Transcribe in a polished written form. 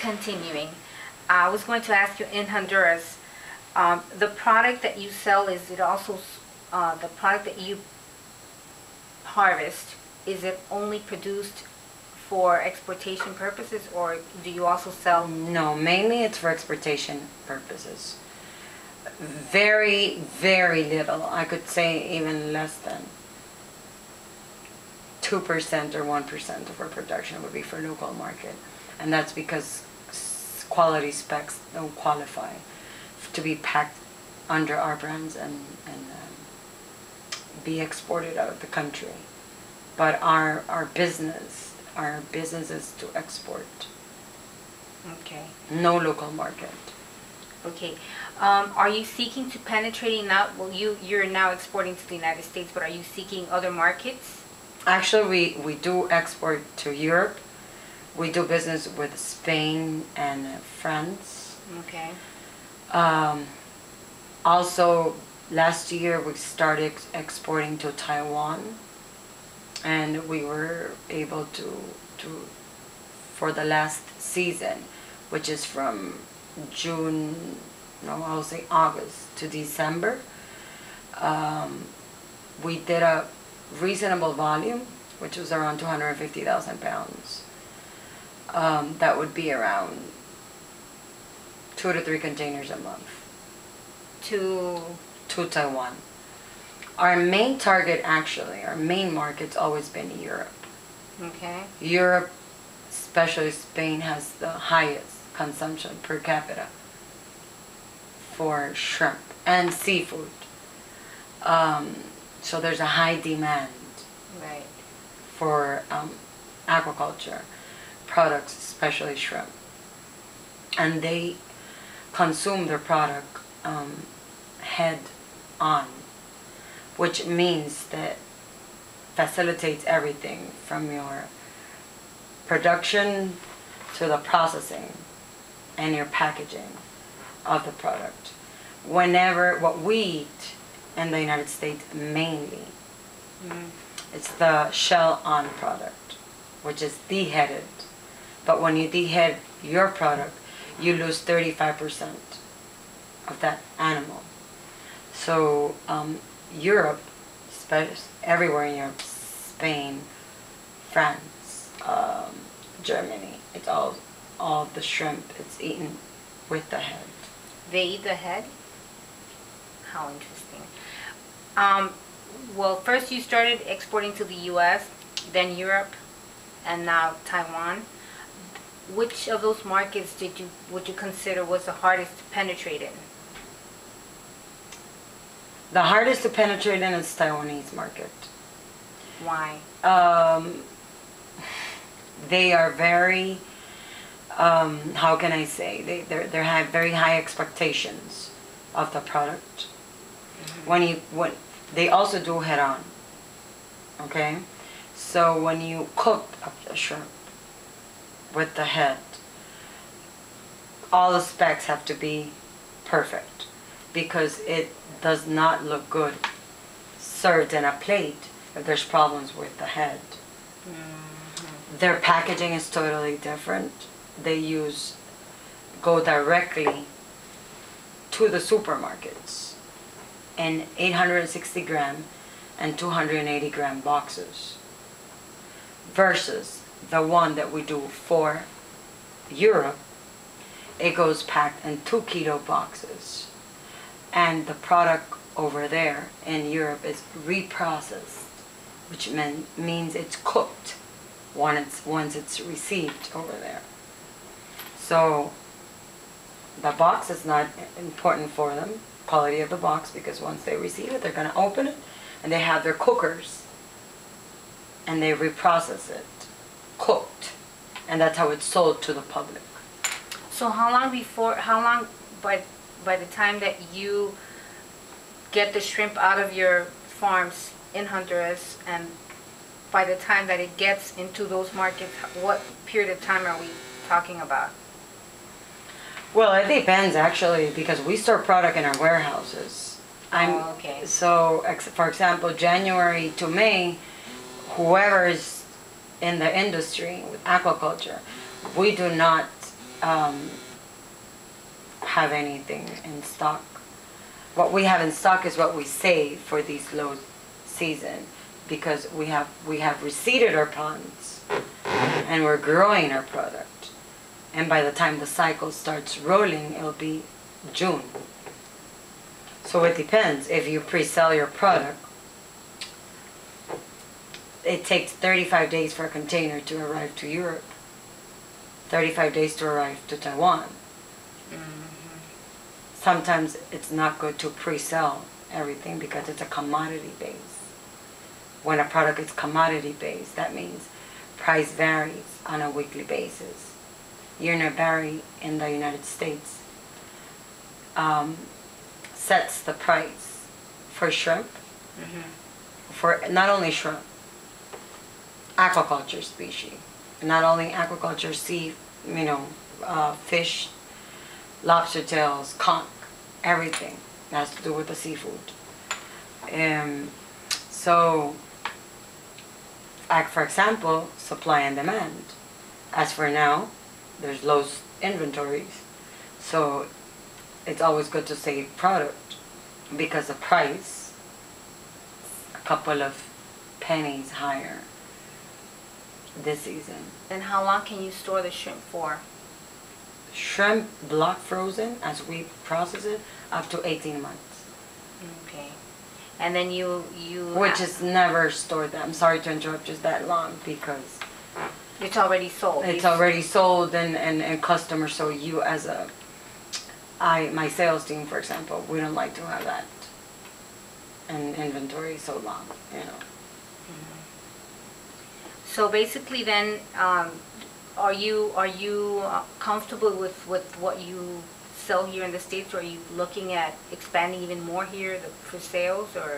continuing, I was going to ask you, in Honduras, the product that you sell, is it also the product that you harvest, is it only produced for exportation purposes, or do you also sell? No, mainly it's for exportation purposes. Very, very little. I could say even less than 2% or 1% of our production would be for local market. And that's because quality specs don't qualify to be packed under our brands and be exported out of the country. But our business is to export. Okay. No local market. Okay. Are you seeking to penetrate now? Well, you're now exporting to the United States, but are you seeking other markets? Actually, we do export to Europe. We do business with Spain and France. Okay. Also, last year we started exporting to Taiwan, and we were able to for the last season, which is from June, no, I'll say August to December. We did a reasonable volume, which was around 250,000 pounds. That would be around 2 to 3 containers a month. To Taiwan. Our main target, actually, our main market's always been Europe. Okay. Europe, especially Spain, has the highest consumption per capita for shrimp and seafood. So there's a high demand, right, for aquaculture products, especially shrimp. And they consume their product head on, which means that facilitates everything from your production to the processing and your packaging of the product. What we eat in the United States mainly, it's the shell-on product, which is deheaded. But when you dehead your product, you lose 35% of that animal. So Europe, everywhere in Europe, Spain, France, Germany, it's all the shrimp, it's eaten with the head. They eat the head? How interesting. Well, first you started exporting to the U.S., then Europe, and now Taiwan. Which of those markets would you consider was the hardest to penetrate in? The hardest to penetrate in is Taiwanese market. Why? They are very, how can I say, they have very high expectations of the product. When they also do head on, okay? So when you cook a shrimp with the head, all the specs have to be perfect, because it does not look good served in a plate if there's problems with the head. Their packaging is totally different. They go directly to the supermarkets in 860 gram and 280 gram boxes, versus the one that we do for Europe. It goes packed in 2 kilo boxes, and the product over there in Europe is reprocessed, which means it's cooked once it's received over there. So the box is not important for them, quality of the box, because once they receive it, they're going to open it, and they have their cookers, and they reprocess it, cooked, and that's how it's sold to the public. So how long by the time that you get the shrimp out of your farms in Honduras, and by the time that it gets into those markets, what period of time are we talking about? Well, it depends, actually, because we store product in our warehouses. Okay. So, for example, January to May, whoever is in the industry with aquaculture, we do not have anything in stock. What we have in stock is what we save for these low season, because we have reseeded our ponds and we're growing our product. And by the time the cycle starts rolling, it'll be June. So it depends. If you pre-sell your product, it takes 35 days for a container to arrive to Europe, 35 days to arrive to Taiwan. Sometimes it's not good to pre-sell everything because it's a commodity base. When a product is commodity based, that means price varies on a weekly basis. Unit Barry in the United States sets the price for shrimp, for not only shrimp, aquaculture species, not only aquaculture, fish, lobster tails, conch, everything that has to do with the seafood. So, for example, supply and demand. As for now, there's low inventories, so it's always good to save product because the price a couple of pennies higher this season. And how long can you store the shrimp for? Shrimp block frozen, as we process it, up to 18 months. Okay. And then you which is never stored that. I'm sorry to interrupt just that long, because it's already sold. It's already sold, and customers, so you as my sales team, for example, we don't like to have that in inventory so long, So basically then, are you comfortable with what you sell here in the States, or are you looking at expanding even more here for sales, or?